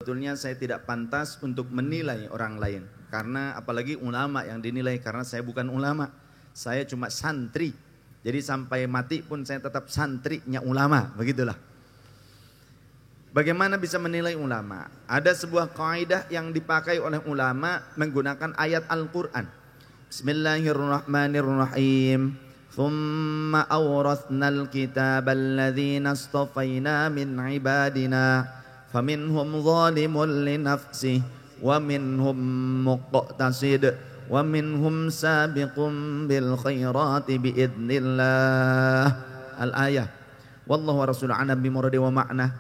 sebetulnya saya tidak pantas untuk menilai orang lain. Karena apalagi ulama yang dinilai, karena saya bukan ulama. Saya cuma santri. Jadi sampai mati pun saya tetap santrinya ulama, begitulah. Bagaimana bisa menilai ulama? Ada sebuah kaidah yang dipakai oleh ulama menggunakan ayat Al-Quran. Bismillahirrahmanirrahim. Thumma awrathnal kitaba alladhina astafayna min ibadina faminhum zalimun li nafsihi wa minhum muqtasid wa minhum sabiqun bil khairati biidznillah. Al-ayah. Wallahu wa rasuluhu a'lam bimuradi wa ma'na.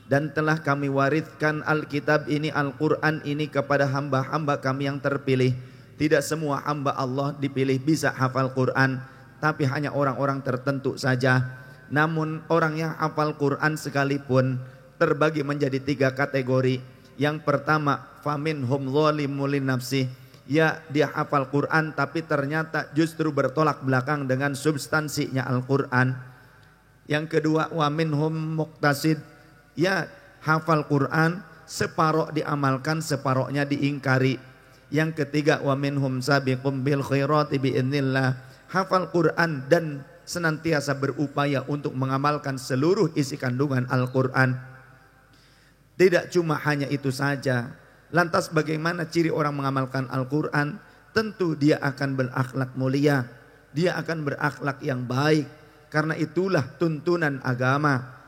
Dan telah kami wariskan Alkitab ini, Al-Quran ini kepada hamba-hamba kami yang terpilih. Tidak semua hamba Allah dipilih bisa hafal Quran, tapi hanya orang-orang tertentu saja. Namun orang yang hafal Quran sekalipun terbagi menjadi 3 kategori. Yang pertama, faminhum zalimun linafsih. Ya, dia hafal Quran tapi ternyata justru bertolak belakang dengan substansinya Al-Quran. Yang kedua, wa minhum muqtasid. Ya, hafal Quran separuh diamalkan, separuhnya diingkari. Yang ketiga, wa minhum sabiqum bil khairati biidznillah. Hafal Quran dan senantiasa berupaya untuk mengamalkan seluruh isi kandungan Al-Quran. Tidak cuma hanya itu saja. Lantas bagaimana ciri orang mengamalkan Al-Quran? Tentu dia akan berakhlak mulia. Dia akan berakhlak yang baik. Karena itulah tuntunan agama.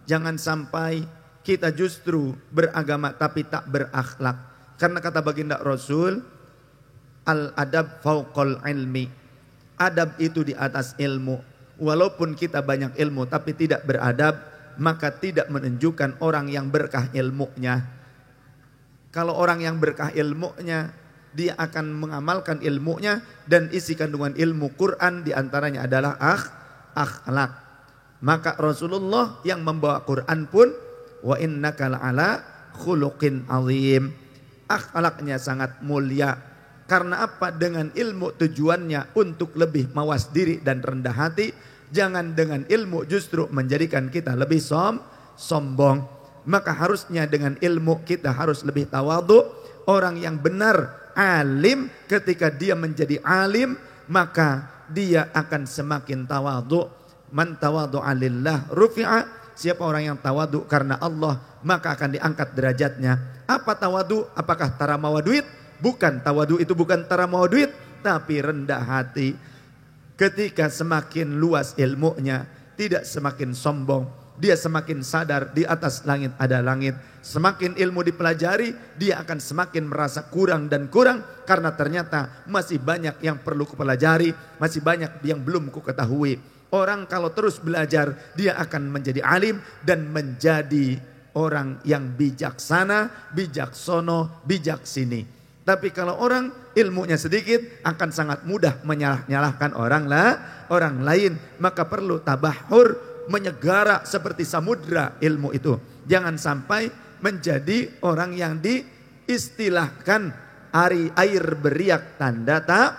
Jangan sampai kita justru beragama tapi tak berakhlak. Karena kata baginda Rasul, al-adab fauqal ilmi. Adab itu di atas ilmu. Walaupun kita banyak ilmu tapi tidak beradab, maka tidak menunjukkan orang yang berkah ilmunya. Kalau orang yang berkah ilmunya, dia akan mengamalkan ilmunya, dan isi kandungan ilmu Quran diantaranya adalah akhlak. Maka Rasulullah yang membawa Quran pun, wa innaka la'ala khuluqin azim. Akhlaknya sangat mulia. Karena apa? Dengan ilmu tujuannya untuk lebih mawas diri dan rendah hati. Jangan dengan ilmu justru menjadikan kita lebih sombong. Maka harusnya dengan ilmu kita harus lebih tawadhu. Orang yang benar alim, ketika dia menjadi alim, maka dia akan semakin tawadhu. Man tawadhu'a lillah rufi'a. Siapa orang yang tawadhu karena Allah, maka akan diangkat derajatnya. Apa tawadhu? Apakah tara mawa duit? Bukan, tawadhu itu bukan tara mawa duit, tapi rendah hati. Ketika semakin luas ilmunya, tidak semakin sombong. Dia semakin sadar di atas langit ada langit. Semakin ilmu dipelajari, dia akan semakin merasa kurang dan kurang. Karena ternyata masih banyak yang perlu kupelajari, masih banyak yang belum kuketahui. Orang kalau terus belajar, dia akan menjadi alim dan menjadi orang yang bijaksana, bijaksono, bijaksini. Tapi kalau orang ilmunya sedikit, akan sangat mudah menyalah-nyalahkan orang lain. Maka perlu tabahur, menyegara seperti samudra ilmu itu. Jangan sampai menjadi orang yang diistilahkan air beriak tanda tak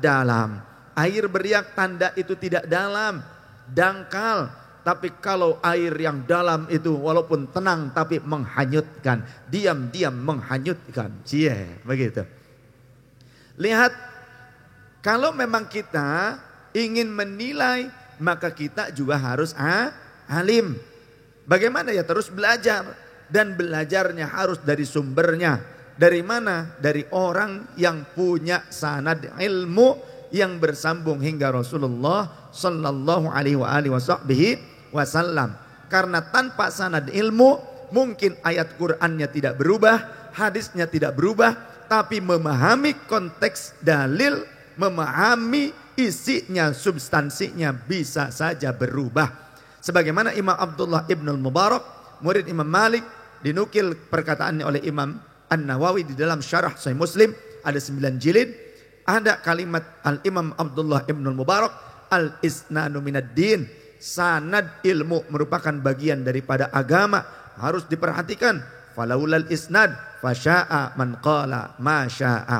dalam. Air beriak tanda itu tidak dalam, dangkal. Tapi kalau air yang dalam itu walaupun tenang tapi menghanyutkan, diam-diam menghanyutkan. Cie, begitu. Lihat, kalau memang kita ingin menilai, maka kita juga harus alim. Bagaimana ya? Terus belajar. Dan belajarnya harus dari sumbernya. Dari mana? Dari orang yang punya sanad ilmu yang bersambung hingga Rasulullah sallallahu alaihi wasallam. Karena tanpa sanad ilmu, mungkin ayat Qur'annya tidak berubah, hadisnya tidak berubah, tapi memahami konteks dalil, memahami isinya, substansinya bisa saja berubah. Sebagaimana Imam Abdullah ibnul Mubarak, murid Imam Malik, dinukil perkataannya oleh Imam An-Nawawi di dalam syarah Sahih Muslim, ada 9 jilid. Ada kalimat Al-Imam Abdullah ibnul Mubarak, al-isnanu minad din. Sanad ilmu merupakan bagian daripada agama, harus diperhatikan. Falaulal isnad fasya'a man qala ma sya'a.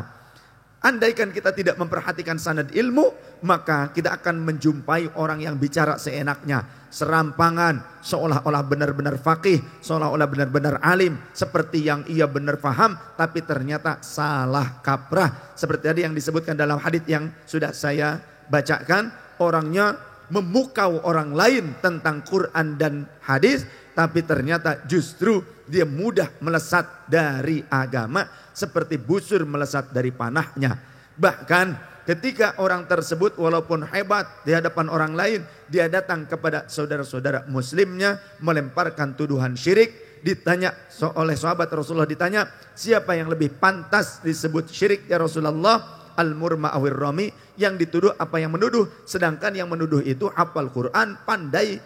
Andaikan kita tidak memperhatikan sanad ilmu, maka kita akan menjumpai orang yang bicara seenaknya, serampangan, seolah-olah benar-benar faqih, seolah-olah benar-benar alim, seperti yang ia benar paham, tapi ternyata salah kaprah. Seperti tadi yang disebutkan dalam hadis yang sudah saya bacakan, orangnya memukau orang lain tentang Quran dan hadis, tapi ternyata justru dia mudah melesat dari agama seperti busur melesat dari panahnya. Bahkan ketika orang tersebut walaupun hebat di hadapan orang lain, dia datang kepada saudara-saudara muslimnya melemparkan tuduhan syirik. Ditanya oleh sahabat Rasulullah, ditanya, siapa yang lebih pantas disebut syirik ya Rasulullah? Al-murma awir rami, yang dituduh apa yang menuduh, sedangkan yang menuduh itu hafal Quran, pandai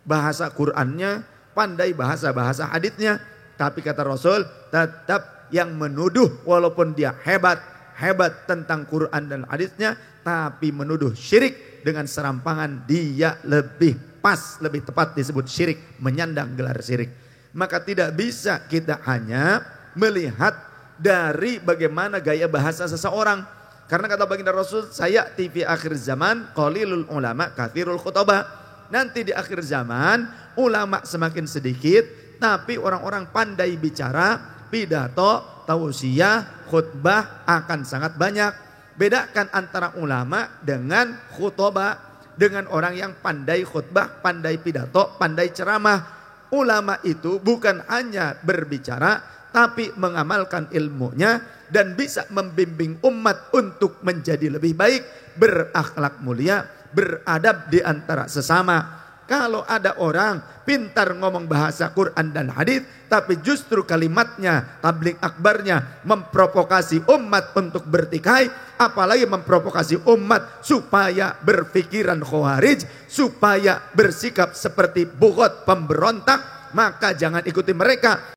bahasa Qurannya, pandai bahasa-bahasa haditsnya. Tapi kata Rasul, tetap yang menuduh walaupun dia hebat tentang Quran dan haditsnya, tapi menuduh syirik dengan serampangan, dia lebih pas, lebih tepat disebut syirik, menyandang gelar syirik. Maka tidak bisa kita hanya melihat dari bagaimana gaya bahasa seseorang. Karena kata baginda Rasul, saya TV akhir zaman qalilul ulama kathirul khutbah. Nanti di akhir zaman ulama semakin sedikit, tapi orang-orang pandai bicara, pidato, tausiah, khutbah akan sangat banyak. Bedakan antara ulama dengan khutbah, dengan orang yang pandai khutbah, pandai pidato, pandai ceramah. Ulama itu bukan hanya berbicara, tapi mengamalkan ilmunya dan bisa membimbing umat untuk menjadi lebih baik, berakhlak mulia, beradab di antara sesama. Kalau ada orang pintar ngomong bahasa Quran dan hadis, tapi justru kalimatnya, tabligh akbarnya memprovokasi umat untuk bertikai, apalagi memprovokasi umat supaya berpikiran khawarij, supaya bersikap seperti bughot pemberontak, maka jangan ikuti mereka.